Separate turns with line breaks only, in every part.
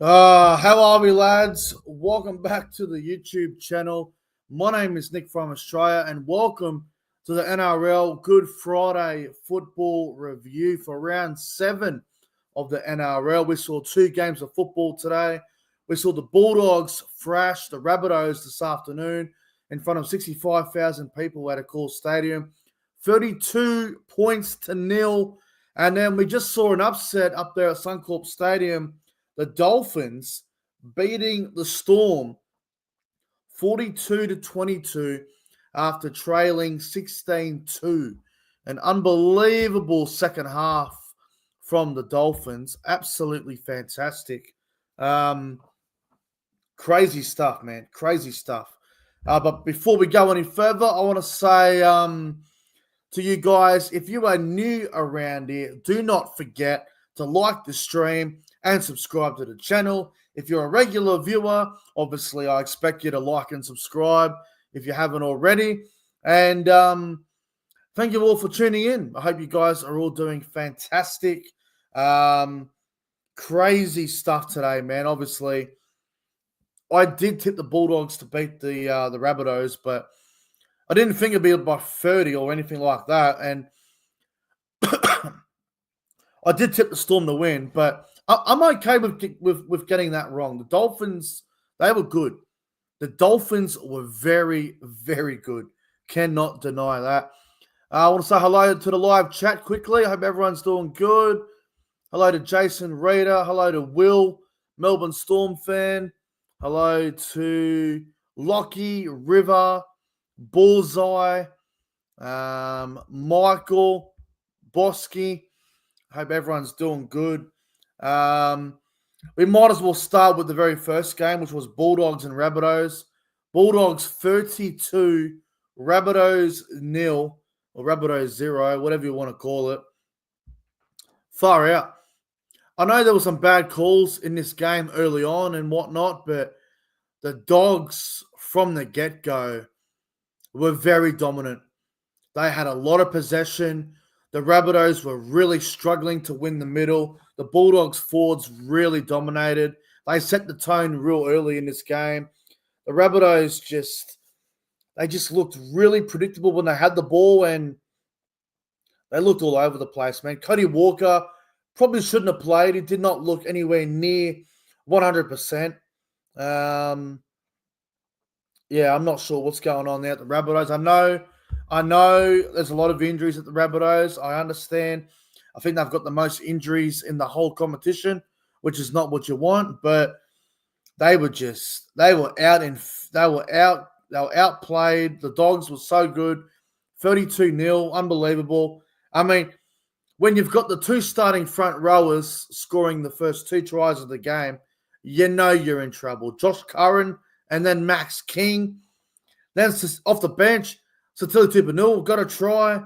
How are we, lads? Welcome back to the YouTube channel. My name is Nick from Australia, and welcome to the NRL Good Friday football review for round 7 of the NRL. We saw 2 games of football today. We saw the Bulldogs thrash the Rabbitohs this afternoon in front of 65,000 people at a Cool Stadium, 32 points to nil. And then we just saw an upset up there at Suncorp Stadium. The Dolphins beating the Storm 42-22 after trailing 16-2. An unbelievable second half from the Dolphins. Absolutely fantastic. Crazy stuff, man. Crazy stuff. But before we go any further, I want to say to you guys, if you are new around here, do not forget to like the stream and subscribe to the channel. If you're a regular viewer, obviously I expect you to like and subscribe if you haven't already. And thank you all for tuning in. I hope you guys are all doing fantastic. Crazy stuff today, man. Obviously, I did tip the Bulldogs to beat the Rabbitohs, but I didn't think it'd be by 30 or anything like that. And I did tip the Storm to win, but I'm okay with getting that wrong. The Dolphins, they were good. The Dolphins were very, very good. Cannot deny that. I want to say hello to the live chat quickly. I hope everyone's doing good. Hello to Jason Reader. Hello to Will, Melbourne Storm fan. Hello to Lockie, River, Bullseye, Michael, Bosky. Hope everyone's doing good. We might as well start with the very first game, which was Bulldogs and Rabbitohs. Bulldogs 32, Rabbitohs 0, or Rabbitohs 0, whatever you want to call it. Far out. I know there were some bad calls in this game early on and whatnot, but the Dogs from the get-go were very dominant. They had a lot of possession. The Rabbitohs were really struggling to win the middle. The Bulldogs forwards really dominated. They set the tone real early in this game. The Rabbitohs just looked really predictable when they had the ball, and they looked all over the place, man. Cody Walker probably shouldn't have played. He did not look anywhere near 100%. Yeah, I'm not sure what's going on there at the Rabbitohs. I know there's a lot of injuries at the Rabbitohs. I understand. I think they've got the most injuries in the whole competition, which is not what you want. But they were outplayed. The Dogs were so good. 32-0, unbelievable. I mean, when you've got the 2 starting front rowers scoring the first 2 tries of the game, you know you're in trouble. Josh Curran and then Max King. Then off the bench, Sitili Tupouniua got a try.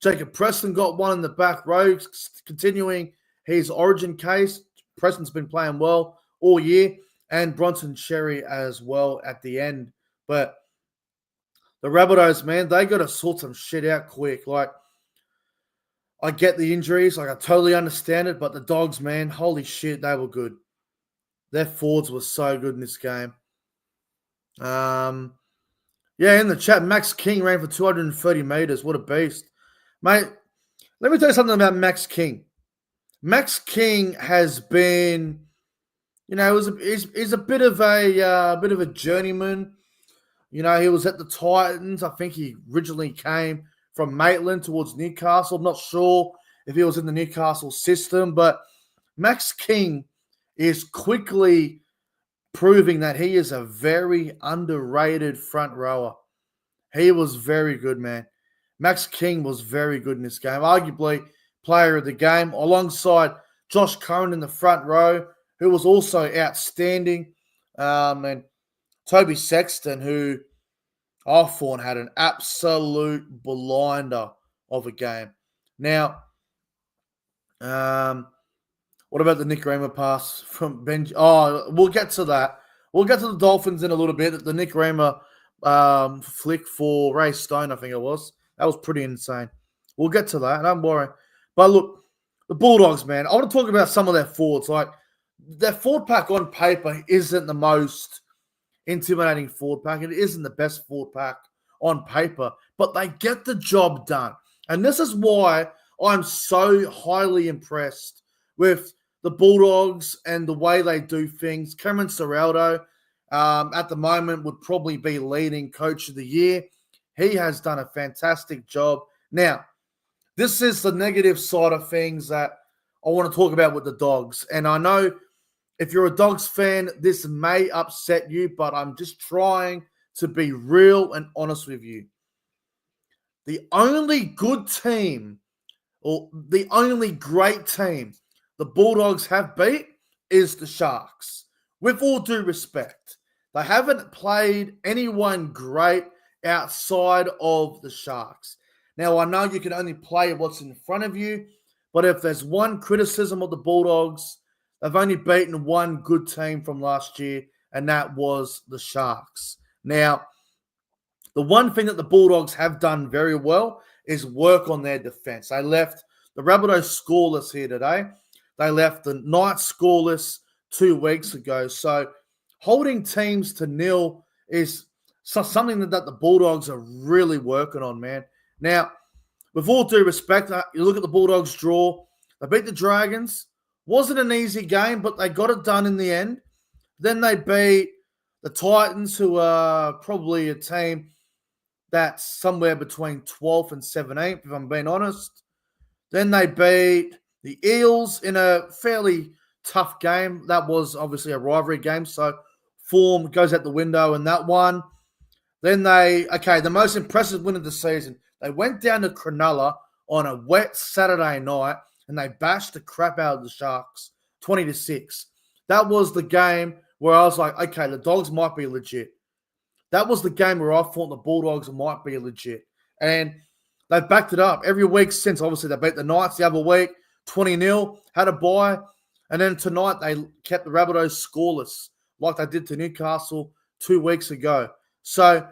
Jacob Preston got one in the back row, continuing his origin case. Preston's been playing well all year, and Bronson Xerri as well at the end. But the Rabbitohs, man, they got to sort some shit out quick. Like, I get the injuries. Like, I totally understand it, but the Dogs, man, holy shit, they were good. Their forwards were so good in this game. Yeah, in the chat, Max King ran for 230 meters. What a beast. Mate, let me tell you something about Max King. Max King has been, he's a bit of a journeyman. You know, he was at the Titans. I think he originally came from Maitland towards Newcastle. I'm not sure if he was in the Newcastle system, but Max King is quickly proving that he is a very underrated front rower. He was very good, man. Max King was very good in this game. Arguably player of the game, alongside Josh Curran in the front row, who was also outstanding. And Toby Sexton, who I thought had an absolute blinder of a game. Now, what about the Nick Raymer pass from Benji? Oh, we'll get to that. We'll get to the Dolphins in a little bit. The Nick Raymer flick for Ray Stone, I think it was. That was pretty insane. We'll get to that. Don't worry. But look, the Bulldogs, man. I want to talk about some of their forwards. Like, their forward pack on paper isn't the most intimidating forward pack. It isn't the best forward pack on paper, but they get the job done. And this is why I'm so highly impressed with the Bulldogs and the way they do things. Cameron Ciraldo, at the moment, would probably be leading coach of the year. He has done a fantastic job. Now, this is the negative side of things that I want to talk about with the Dogs. And I know if you're a Dogs fan, this may upset you, but I'm just trying to be real and honest with you. The only good team, or the only great team the Bulldogs have beat is the Sharks. With all due respect, they haven't played anyone great outside of the Sharks. Now, I know you can only play what's in front of you, but if there's one criticism of the Bulldogs, they've only beaten one good team from last year, and that was the Sharks. Now, the one thing that the Bulldogs have done very well is work on their defense. They left the Rabbitohs scoreless here today. They left the Knights scoreless 2 weeks ago. So holding teams to nil is something that the Bulldogs are really working on, man. Now, with all due respect, you look at the Bulldogs draw. They beat the Dragons. Wasn't an easy game, but they got it done in the end. Then they beat the Titans, who are probably a team that's somewhere between 12th and 17th, if I'm being honest. Then they beat the Eels in a fairly tough game. That was obviously a rivalry game, so form goes out the window in that one. Then the most impressive win of the season, they went down to Cronulla on a wet Saturday night, and they bashed the crap out of the Sharks, 20-6. That was the game where I was like, okay, the Dogs might be legit. That was the game where I thought the Bulldogs might be legit. And they've backed it up every week since. Obviously, they beat the Knights the other week, 20-0, had a bye. And then tonight, they kept the Rabbitohs scoreless, like they did to Newcastle 2 weeks ago. So,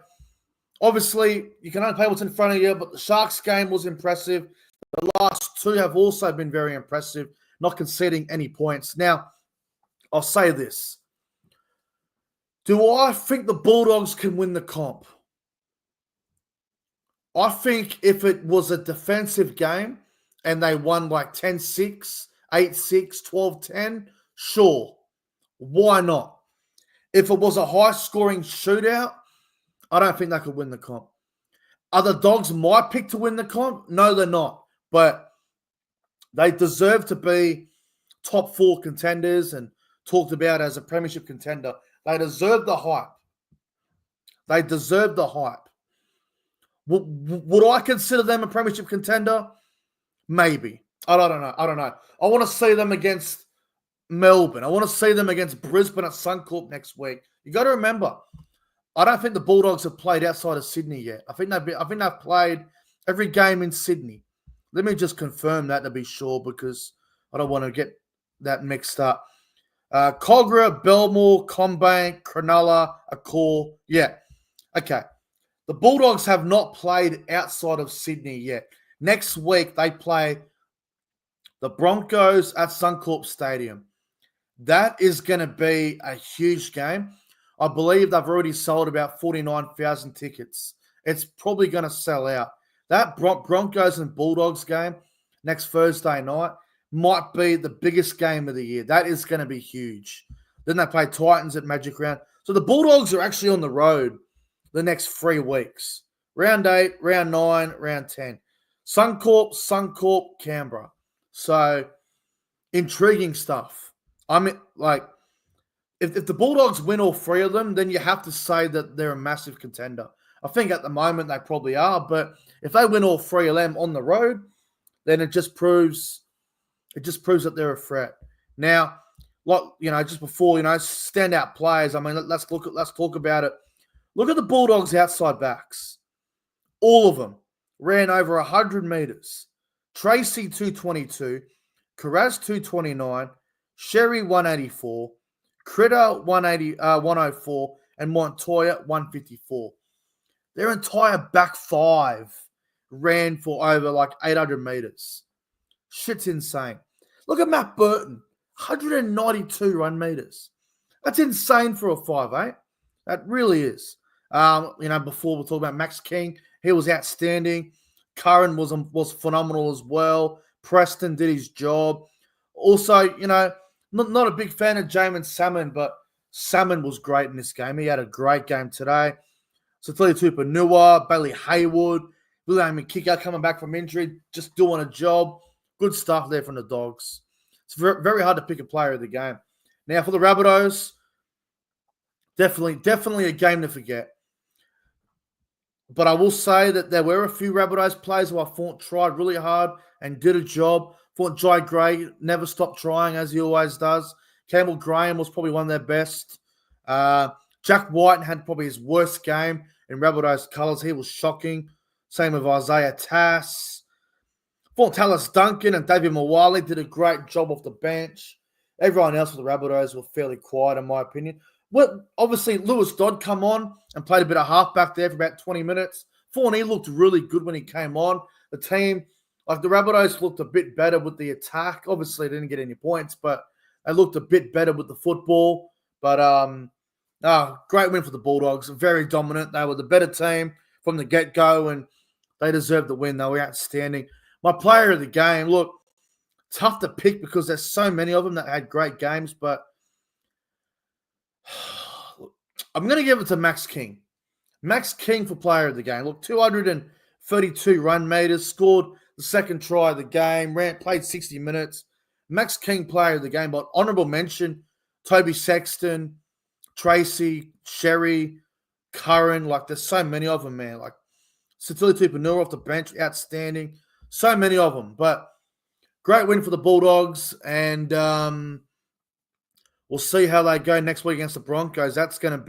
obviously, you can only play what's in front of you, but the Sharks game was impressive. The last two have also been very impressive, not conceding any points. Now, I'll say this. Do I think the Bulldogs can win the comp? I think if it was a defensive game and they won like 10-6, 8-6, 12-10, sure. Why not? If it was a high-scoring shootout, I don't think they could win the comp. Are the Dogs my pick to win the comp? No, they're not. But they deserve to be top 4 contenders and talked about as a premiership contender. They deserve the hype. They deserve the hype. Would I consider them a premiership contender? Maybe. I don't know. I want to see them against Melbourne. I want to see them against Brisbane at Suncorp next week. You got to remember, I don't think the Bulldogs have played outside of Sydney yet. I think they've played every game in Sydney. Let me just confirm that to be sure, because I don't want to get that mixed up. Cogra, Belmore, Combank, Cronulla, Accor. Yeah. Okay. The Bulldogs have not played outside of Sydney yet. Next week, they play the Broncos at Suncorp Stadium. That is going to be a huge game. I believe they've already sold about 49,000 tickets. It's probably going to sell out. That Broncos and Bulldogs game next Thursday night might be the biggest game of the year. That is going to be huge. Then they play Titans at Magic Round. So the Bulldogs are actually on the road the next 3 weeks. Round 8, Round 9, Round 10. Suncorp, Canberra. So, intriguing stuff. I mean, like, if the Bulldogs win all 3 of them, then you have to say that they're a massive contender. I think at the moment they probably are, but if they win all 3 of them on the road, then it just proves that they're a threat. Now, like, just before, standout players. I mean, let's talk about it. Look at the Bulldogs' outside backs. All of them ran over 100 meters. Tracy 222, Carras 229, Sherry 184, Critter 104, and Montoya 154. Their entire back 5 ran for over like 800 meters. Shit's insane. Look at Matt Burton. 192 run meters. That's insane for a 5'8". That really is. Before we'll talk about Max King, he was outstanding. Curran was phenomenal as well. Preston did his job. Also, not a big fan of Jamin Salmon, but Salmon was great in this game. He had a great game today. Sitili Tupanua, Bailey Haywood, William Kika coming back from injury, just doing a job. Good stuff there from the Dogs. It's very, very hard to pick a player of the game. Now, for the Rabbitohs, definitely a game to forget. But I will say that there were a few Rabbitohs players who I thought tried really hard and did a job. Thought Jai Gray never stopped trying, as he always does. Campbell Graham was probably one of their best. Jack White had probably his worst game in Rabbitohs colours. He was shocking. Same with Isaiah Tass. Thought Tallis Duncan and David Mawali did a great job off the bench. Everyone else for the Rabbitohs were fairly quiet, in my opinion. Well, obviously, Lewis Dodd come on and played a bit of halfback there for about 20 minutes. Thorne looked really good when he came on. The team, like the Rabbitohs, looked a bit better with the attack. Obviously, they didn't get any points, but they looked a bit better with the football. But great win for the Bulldogs. Very dominant. They were the better team from the get-go, and they deserved the win. They were outstanding. My player of the game, look, tough to pick because there's so many of them that had great games, but I'm going to give it to Max King. Max King for player of the game. Look, 232 run meters, scored the second try of the game, played 60 minutes. Max King, player of the game, but honourable mention, Toby Sexton, Tracy, Sherry, Curran. Like, there's so many of them, man. Like, Sitili Tupanua off the bench, outstanding. So many of them, but great win for the Bulldogs, and we'll see how they go next week against the Broncos. That's going to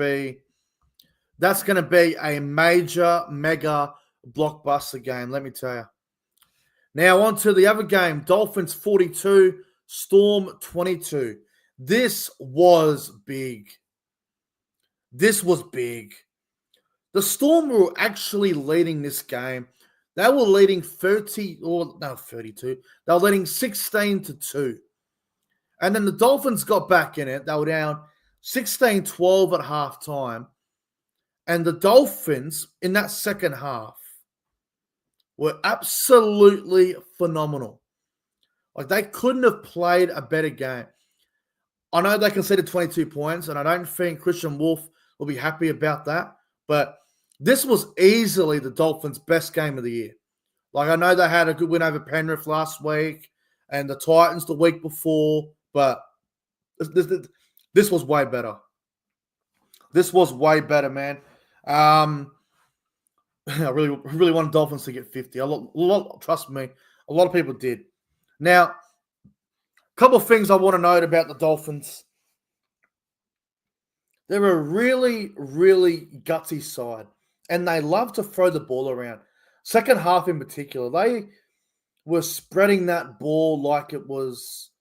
be a major, mega blockbuster game, let me tell you. Now on to the other game, Dolphins 42, Storm 22. This was big. The Storm were actually leading this game. They were leading 32. They were leading 16-2. And then the Dolphins got back in it. They were down 16-12 at halftime. And the Dolphins, in that second half, were absolutely phenomenal. Like, they couldn't have played a better game. I know they conceded 22 points, and I don't think Christian Wolf will be happy about that. But this was easily the Dolphins' best game of the year. Like, I know they had a good win over Penrith last week and the Titans the week before, but this was way better. This was way better, man. I really wanted Dolphins to get 50. Trust me, a lot of people did. Now, a couple of things I want to note about the Dolphins. They're a really, really gutsy side, and they love to throw the ball around. Second half in particular, they were spreading that ball like it was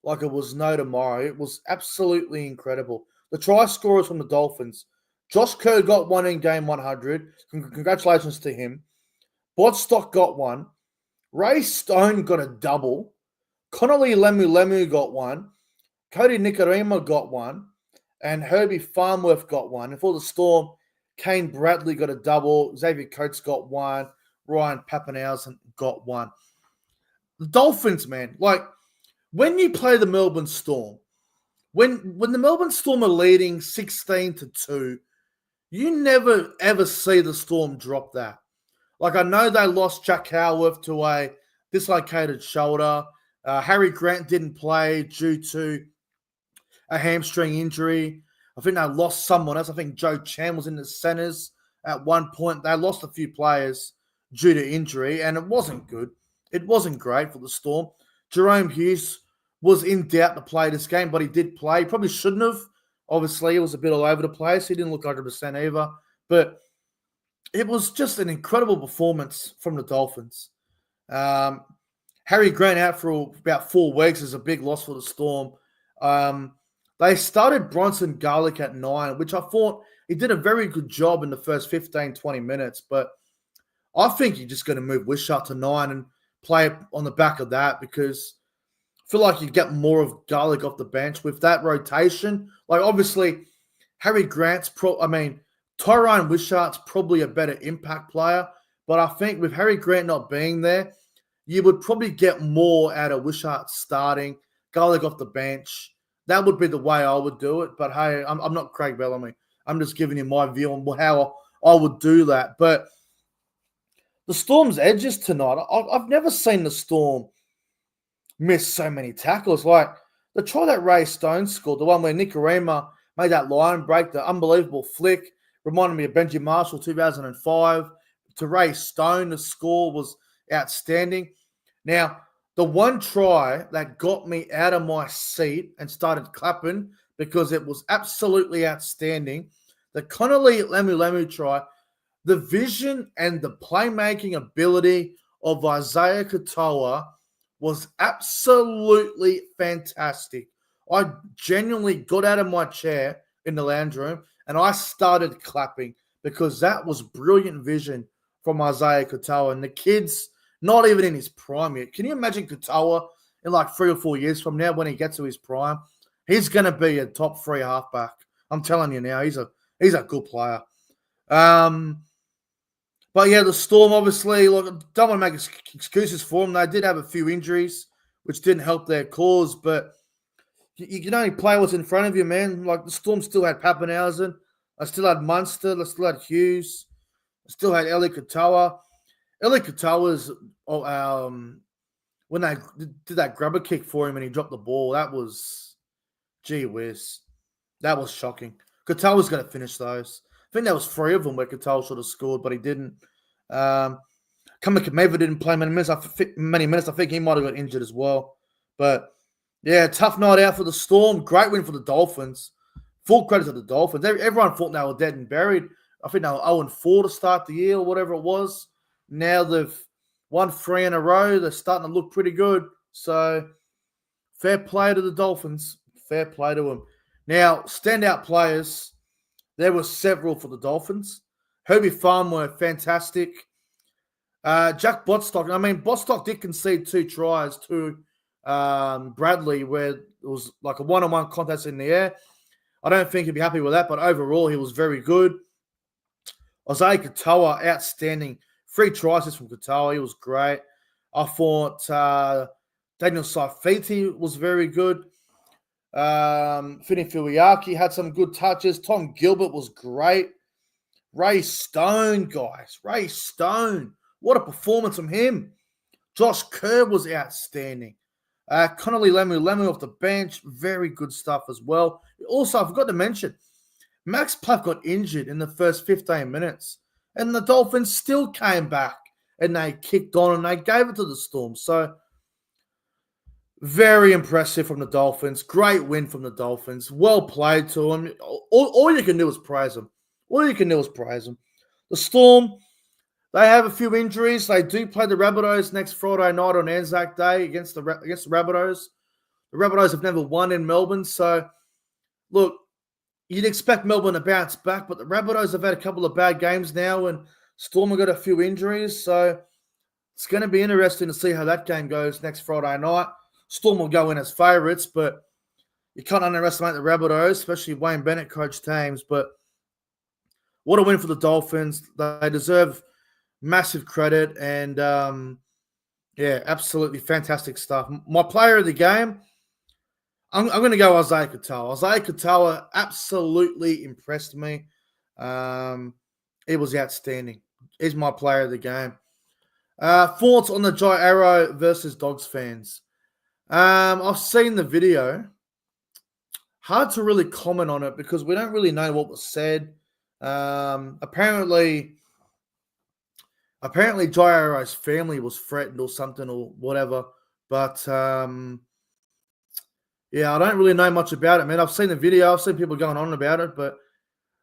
no tomorrow. It was absolutely incredible. The try scorers from the Dolphins. Josh Kerr got one in game 100. Congratulations to him. Bodstock got one. Ray Stone got a double. Connolly Lemu got one. Cody Nikarima got one. And Herbie Farnworth got one. And for the Storm, Kane Bradley got a double. Xavier Coates got one. Ryan Papenhuyzen got one. The Dolphins, man, like, when you play the Melbourne Storm, when the Melbourne Storm are leading 16-2, you never, ever see the Storm drop that. Like, I know they lost Jack Howarth to a dislocated shoulder. Harry Grant didn't play due to a hamstring injury. I think they lost someone else. I think Joe Chan was in the centers at one point. They lost a few players due to injury, and it wasn't good. It wasn't great for the Storm. Jerome Hughes was in doubt to play this game, but he did play. He probably shouldn't have. Obviously, it was a bit all over the place. He didn't look 100% either. But it was just an incredible performance from the Dolphins. Harry Grant out for about 4 weeks is a big loss for the Storm. They started Bronson Garlick at 9, which I thought he did a very good job in the first 15, 20 minutes. But I think you're just going to move Wishart to 9 and play on the back of that, because feel like you get more of Garlick off the bench with that rotation. Like, obviously, Harry Grant's Tyrone Wishart's probably a better impact player, but I think with Harry Grant not being there, you would probably get more out of Wishart starting, Garlick off the bench. That would be the way I would do it. But hey, I'm not Craig Bellamy. I'm just giving you my view on how I would do that. But the Storm's edges tonight, I've never seen the Storm miss so many tackles. Like the try that Ray Stone scored, the one where Nikorima made that line break, the unbelievable flick, reminded me of Benji Marshall 2005. To Ray Stone, the score was outstanding. Now, the one try that got me out of my seat and started clapping because it was absolutely outstanding, the Connolly Lemu try, the vision and the playmaking ability of Isaiah Katoa was absolutely fantastic. I genuinely got out of my chair in the lounge room and I started clapping because that was brilliant vision from Isaiah Katoa. And the kid's not even in his prime yet. Can you imagine Katoa in like 3 or 4 years from now when he gets to his prime? He's going to be a top 3 halfback. I'm telling you now, he's a good player. But yeah, the Storm obviously, look, don't want to make excuses for them. They did have a few injuries, which didn't help their cause. But you can only play what's in front of you, man. Like the Storm still had Pappenhausen, I still had Munster, I still had Hughes, I still had Eli Katoa. Eli Katoa's when they did that grubber kick for him and he dropped the ball, that was, gee whiz, that was shocking. Katoa's going to finish those. I think there was 3 of them where Katoa should have scored, but he didn't. Kamikamiva didn't play many minutes. I think he might have got injured as well. But, yeah, tough night out for the Storm. Great win for the Dolphins. Full credit to the Dolphins. Everyone thought they were dead and buried. I think they were 0-4 to start the year or whatever it was. Now they've won 3 in a row. They're starting to look pretty good. So, fair play to the Dolphins. Fair play to them. Now, standout players, there were several for the Dolphins. Herbie Farm were fantastic. Jack Bostock, Bostock did concede 2 tries to Bradley where it was like a one-on-one contest in the air. I don't think he'd be happy with that, but overall he was very good. Isaiah Katoa, outstanding. 3 tries from Katoa. He was great. I thought Daniel Saifiti was very good. Fini Filiaki had some good touches. Tom Gilbert was great. Ray Stone, guys. Ray Stone. What a performance from him. Josh Kerr was outstanding. Connolly Lemu off the bench. Very good stuff as well. Also, I forgot to mention, Max Platt got injured in the first 15 minutes. And the Dolphins still came back. And they kicked on and they gave it to the Storm. So, very impressive from the Dolphins. Great win from the Dolphins. Well played to them. All you can do is praise them. All you can do is praise them. The Storm, they have a few injuries. They do play the Rabbitohs next Friday night on Anzac Day against the Rabbitohs. The Rabbitohs have never won in Melbourne. So, look, you'd expect Melbourne to bounce back, but the Rabbitohs have had a couple of bad games now and Storm have got a few injuries. So, it's going to be interesting to see how that game goes next Friday night. Storm will go in as favourites, but you can't underestimate the Rabbitohs, especially Wayne Bennett coached teams. But what a win for the Dolphins. They deserve massive credit and, absolutely fantastic stuff. My player of the game, I'm going to go Isaiah Katoa. Isaiah Katoa absolutely impressed me. He was outstanding. He's my player of the game. Thoughts on the Jai Arrow versus Dogs fans? I've seen the video. Hard to really comment on it because we don't really know what was said. Apparently Jai Arrow's family was threatened or something or whatever. But I don't really know much about it, man. I've seen the video. I've seen people going on about it, but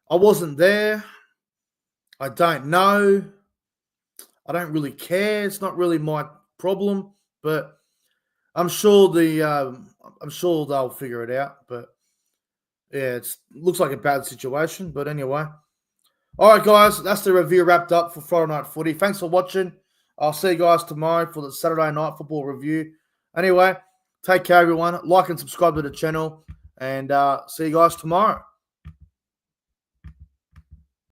I wasn't there. I don't know. I don't really care. It's not really my problem, but I'm sure they'll figure it out. But yeah, it looks like a bad situation. But anyway, all right, guys, that's the review wrapped up for Friday Night Footy. Thanks for watching. I'll see you guys tomorrow for the Saturday Night Football review. Anyway, Take care, everyone. Like and subscribe to the channel. And see you guys tomorrow.